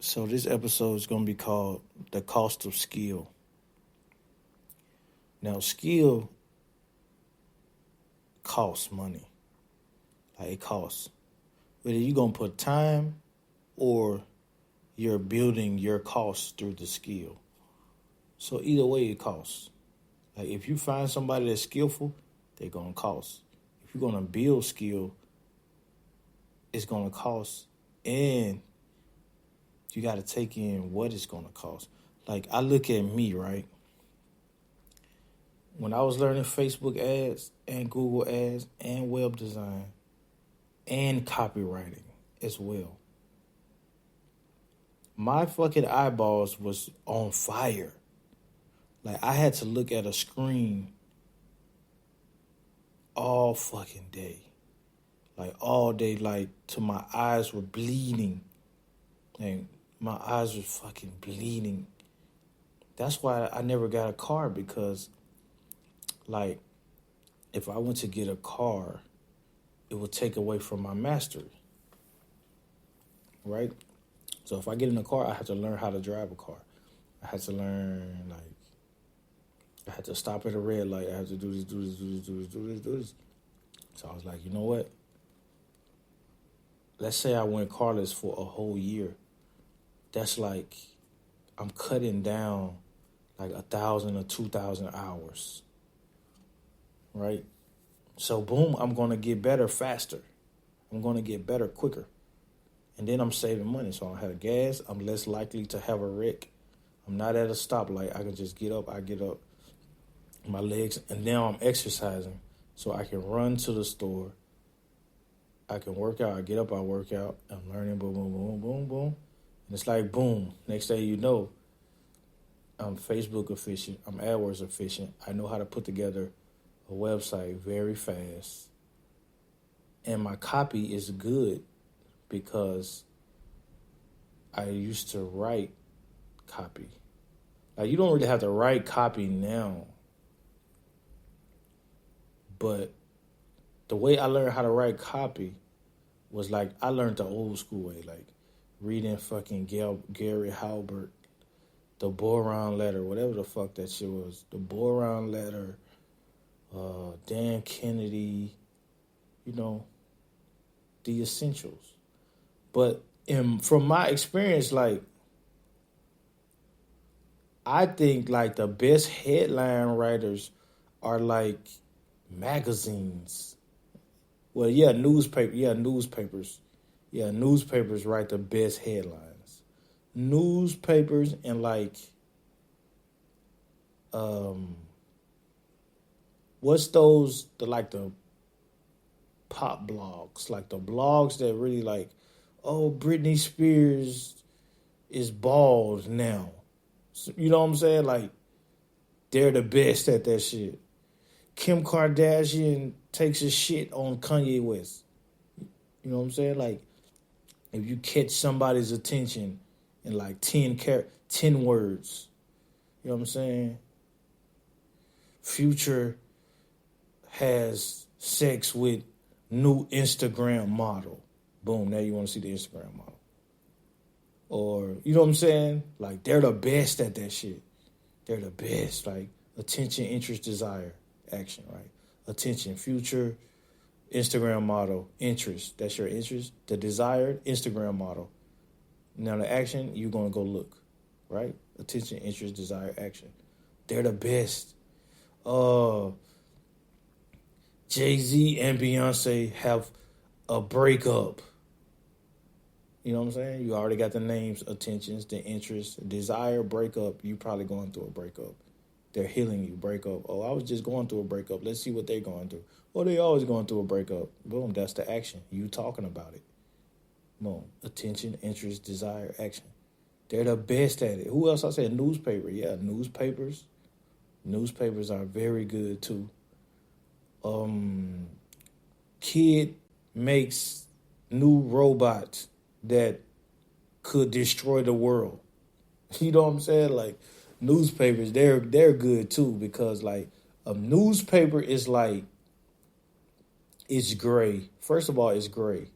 So this episode is going to be called The Cost of Skill. Now, skill costs money. Like, it costs. Whether you're going to put time or you're building your costs through the skill. So either way, it costs. Like, if you find somebody that's skillful, they're going to cost. If you're going to build skill, it's going to cost. And you got to take in what it's going to cost. Like, I look at me, right? When I was learning Facebook ads and Google ads and web design and copywriting as well, my fucking eyeballs was on fire. Like, I had to look at a screen all fucking day. Like, all day, like, till my eyes were bleeding. And my eyes were fucking bleeding. That's why I never got a car, because, like, if I went to get a car, it would take away from my mastery. Right? So if I get in a car, I have to learn how to drive a car. I had to learn, like, I had to stop at a red light. I had to do this. So I was like, you know what? Let's say I went carless for a whole year. That's like, I'm cutting down like 1,000 or 2,000 hours. Right? So boom, I'm going to get better faster. I'm going to get better quicker. And then I'm saving money. So I have gas. I'm less likely to have a wreck. I'm not at a stoplight. I can just get up. I get up. My legs. And now I'm exercising. So I can run to the store. I can work out. I get up. I work out. I'm learning. Boom, boom, boom, boom, boom. And it's like, boom. Next day you know, I'm Facebook efficient. I'm AdWords efficient. I know how to put together a website very fast. And my copy is good because I used to write copy. Like, you don't really have to write copy now. But the way I learned how to write copy was like, I learned the old school way, like reading fucking Gary Halbert, the Boron Letter, whatever the fuck that shit was. The Boron Letter, Dan Kennedy, you know, the essentials. But from my experience, like, I think like the best headline writers are like magazines. Well, newspapers. Yeah, newspapers write the best headlines. Newspapers and like, what's those, the pop blogs, like the blogs that really like, oh, Britney Spears is bald now. So, you know what I'm saying? Like, they're the best at that shit. Kim Kardashian takes a shit on Kanye West. You know what I'm saying? Like, if you catch somebody's attention in like 10 words, you know what I'm saying? Future has sex with new Instagram model. Boom, now you want to see the Instagram model. Or, you know what I'm saying? Like, they're the best at that shit. They're the best. Like, attention, interest, desire, action, right? Attention, future, Instagram model, interest. That's your interest. The desired, Instagram model. Now, the action, you're going to go look, right? Attention, interest, desire, action. They're the best. Jay-Z and Beyonce have a breakup. You know what I'm saying? You already got the names, attentions, the interest, desire, breakup. You probably going through a breakup. They're healing you, breakup. Oh, I was just going through a breakup. Let's see what they're going through. Oh, they always going through a breakup. Boom, that's the action. You talking about it. Boom, attention, interest, desire, action. They're the best at it. Who else I said? Newspaper. Yeah, newspapers. Newspapers are very good too. Kid makes new robots that could destroy the world. You know what I'm saying? Like, newspapers, they're good too, because like a newspaper is like, it's gray. First of all, it's gray.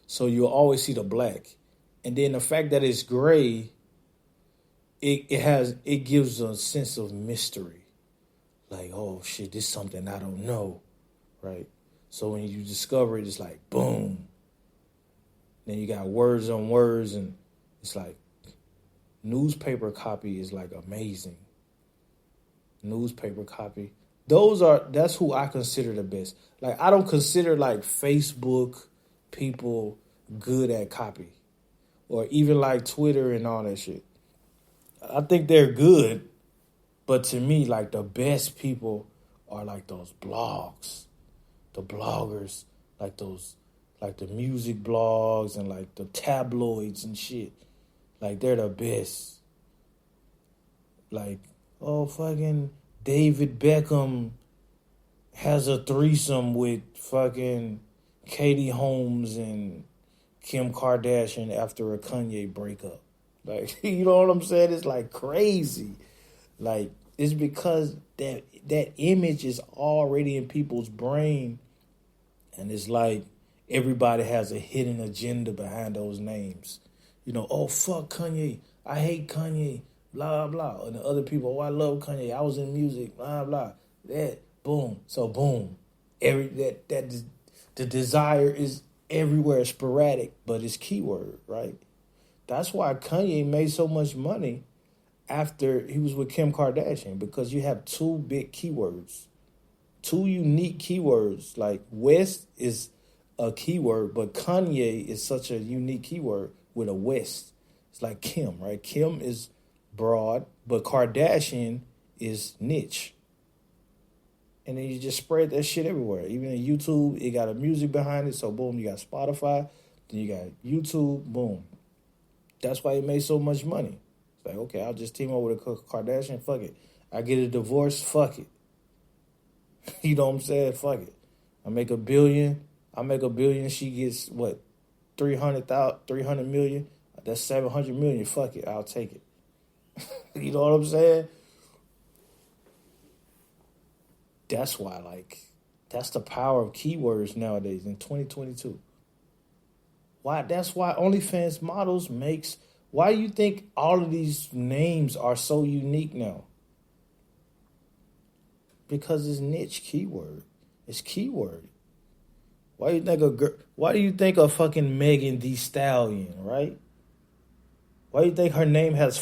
So you'll always see the black. And then the fact that it's gray, it gives a sense of mystery. Like, oh shit, this is something I don't know, right? So when you discover it, it's like boom. Then you got words on words, and it's like newspaper copy is like amazing. Newspaper copy. That's who I consider the best. Like, I don't consider like Facebook people good at copy, or even like Twitter and all that shit. I think they're good, but to me, like the best people are like those blogs, the bloggers, like those, like the music blogs and like the tabloids and shit. Like, they're the best. Like, oh, fucking David Beckham has a threesome with fucking Katie Holmes and Kim Kardashian after a Kanye breakup. Like, you know what I'm saying? It's like crazy. Like, it's because that image is already in people's brain, and it's like everybody has a hidden agenda behind those names. You know, oh, fuck Kanye. I hate Kanye. Blah, blah. And the other people, oh, I love Kanye. I was in music. Blah, blah. That, boom. So, boom. The desire is everywhere, sporadic, but it's keyword, right? That's why Kanye made so much money after he was with Kim Kardashian, because you have two big keywords, two unique keywords. Like, West is a keyword, but Kanye is such a unique keyword with a West. It's like Kim, right? Kim is broad, but Kardashian is niche. And then you just spread that shit everywhere. Even in YouTube, it got a music behind it. So, boom, you got Spotify. Then you got YouTube. Boom. That's why he made so much money. It's like, okay, I'll just team up with a Kardashian. Fuck it. I get a divorce. Fuck it. You know what I'm saying? Fuck it. I make $1 billion. She gets, what, 300 million? That's 700 million. Fuck it. I'll take it. You know what I'm saying? That's why, like, that's the power of keywords nowadays in 2022. That's why OnlyFans models makes. Why do you think all of these names are so unique now? Because it's niche keyword. It's keyword. Why do you think a fucking Megan Thee Stallion, right? Why do you think her name has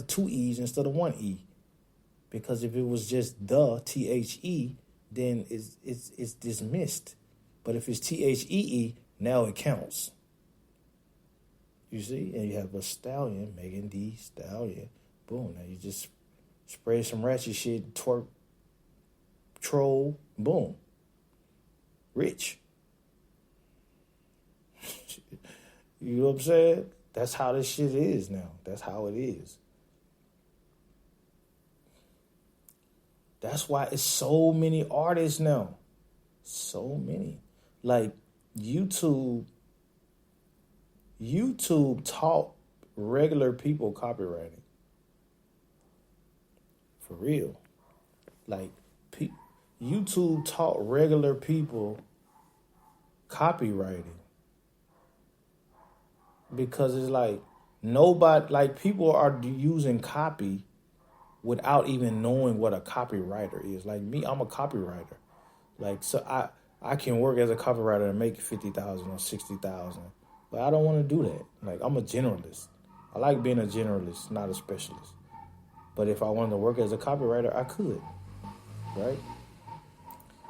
two E's instead of one E? Because if it was just the THE, then it's dismissed. But if it's THEE, now it counts. You see? And you have a stallion, Megan Thee Stallion. Boom. Now you just spray some ratchet shit, twerk, troll, boom. Rich. You know what I'm saying? That's how this shit is now. That's how it is. That's why it's so many artists now. So many. Like, YouTube taught regular people copywriting. For real. Like, YouTube taught regular people copywriting. Because it's like, people are using copy without even knowing what a copywriter is. Like me, I'm a copywriter. Like, so I can work as a copywriter and make 50,000 or 60,000, but I don't want to do that. Like, I'm a generalist. I like being a generalist, not a specialist. But if I wanted to work as a copywriter, I could, right?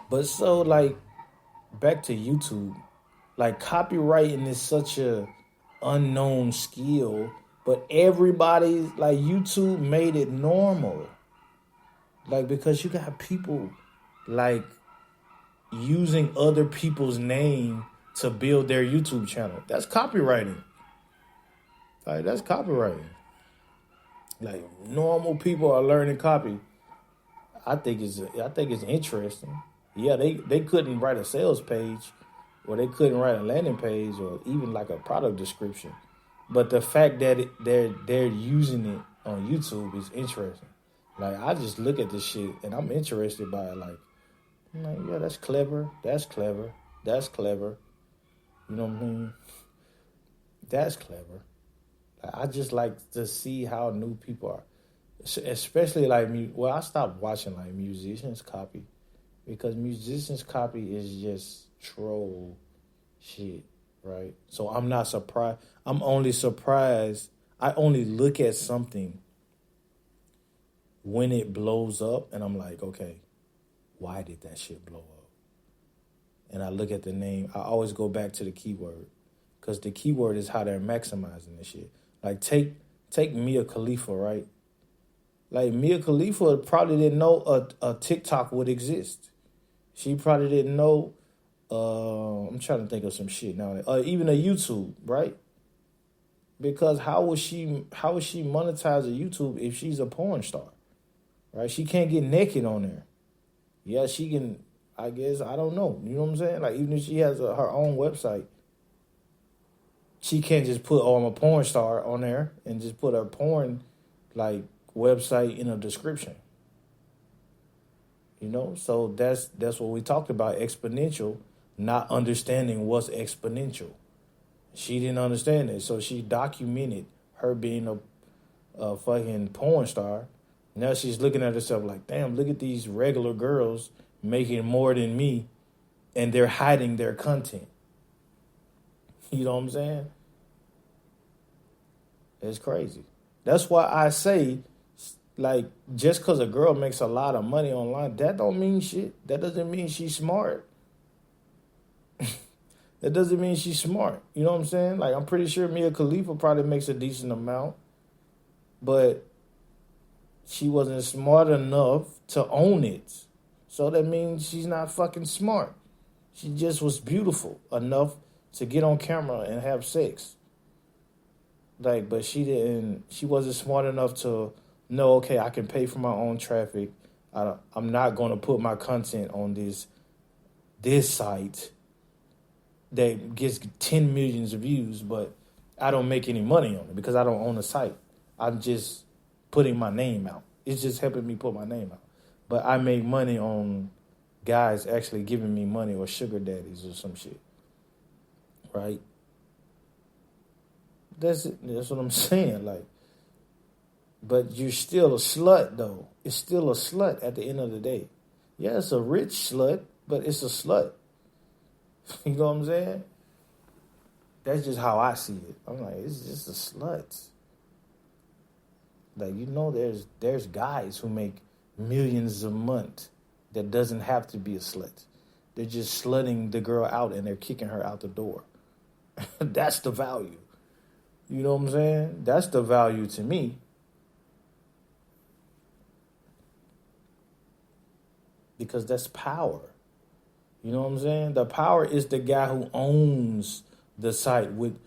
But so, like, back to YouTube, like, copywriting is such a unknown skill, but everybody, like, YouTube made it normal. Like, because you got people, like, using other people's name to build their YouTube channel. That's copywriting. Like, that's copywriting. Like, normal people are learning copy. I think it's interesting. Yeah, they couldn't write a sales page, or they couldn't write a landing page, or even like a product description. But the fact that they're using it on YouTube is interesting. Like, I just look at this shit and I'm interested by it. Like, I'm like, yeah, that's clever. That's clever. That's clever. You know what I mean? That's clever. I just like to see how new people are, especially like me. Well, I stopped watching like musicians copy because musicians copy is just troll shit, right? So I'm not surprised. I'm only surprised. I only look at something when it blows up, and I'm like, okay, why did that shit blow up? And I look at the name. I always go back to the keyword because the keyword is how they're maximizing the shit. Like take Mia Khalifa, right? Like Mia Khalifa probably didn't know a TikTok would exist. She probably didn't know. I'm trying to think of some shit now. Even a YouTube, right? Because how would she monetize a YouTube if she's a porn star, right? She can't get naked on there. Yeah, she can. I guess I don't know. You know what I'm saying? Like even if she has her own website, she can't just put I'm a porn star on there and just put her porn like website in a description. You know, so that's what we talked about, exponential, not understanding what's exponential. She didn't understand it, so she documented her being a fucking porn star. Now she's looking at herself like, damn, look at these regular girls making more than me, and they're hiding their content. You know what I'm saying? It's crazy. That's why I say, like, just because a girl makes a lot of money online, that don't mean shit. That doesn't mean she's smart. That doesn't mean she's smart. You know what I'm saying? Like, I'm pretty sure Mia Khalifa probably makes a decent amount, but she wasn't smart enough to own it. So that means she's not fucking smart. She just was beautiful enough to get on camera and have sex. Like, but she wasn't smart enough to know, okay, I can pay for my own traffic. I'm not going to put my content on this site that gets 10 millions of views, but I don't make any money on it because I don't own the site. I'm just putting my name out. It's just helping me put my name out. But I make money on guys actually giving me money or sugar daddies or some shit. Right? That's what I'm saying. Like, but you're still a slut, though. It's still a slut at the end of the day. Yeah, it's a rich slut, but it's a slut. You know what I'm saying? That's just how I see it. I'm like, it's just a slut. Like, you know, there's guys who make millions a month that doesn't have to be a slut. They're just slutting the girl out and they're kicking her out the door. That's the value. You know what I'm saying? That's the value to me. Because that's power. You know what I'm saying? The power is the guy who owns the site with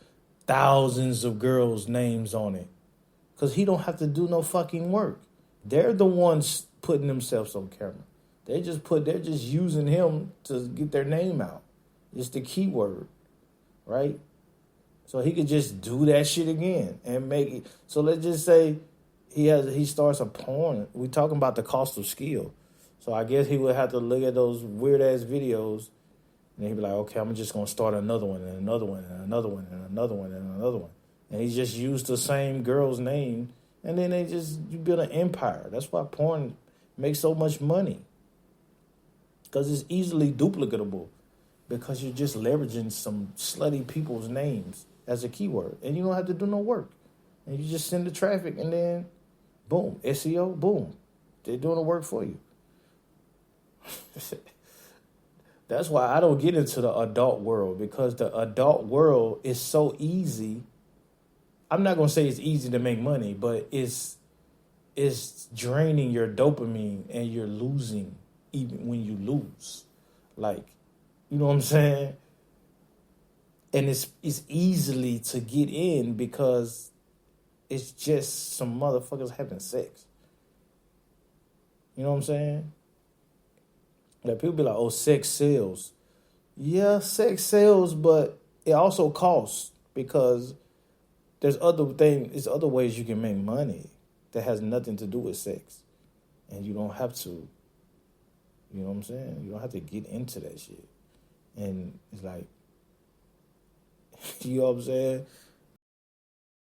thousands of girls' names on it. Because he don't have to do no fucking work. They're the ones putting themselves on camera. They're just using him to get their name out. It's the keyword, right? So he could just do that shit again and make it. So let's just say he starts a porn. We're talking about the cost of skill. So I guess he would have to look at those weird ass videos and he'd be like, okay, I'm just gonna start another one and another one and another one and another one and another one. And he just used the same girl's name, and then you build an empire. That's why porn makes so much money. Because it's easily duplicatable. Because you're just leveraging some slutty people's names as a keyword. And you don't have to do no work. And you just send the traffic, and then, boom, SEO, boom. They're doing the work for you. That's why I don't get into the adult world. Because the adult world is so easy. I'm not going to say it's easy to make money, but it's draining your dopamine and you're losing even when you lose. Like, you know what I'm saying? And it's easily to get in because it's just some motherfuckers having sex. You know what I'm saying? Like people be like, oh, sex sells. Yeah, sex sells, but it also costs because there's other ways you can make money that has nothing to do with sex. And you don't have to, you know what I'm saying? You don't have to get into that shit. And it's like, you know what I'm saying?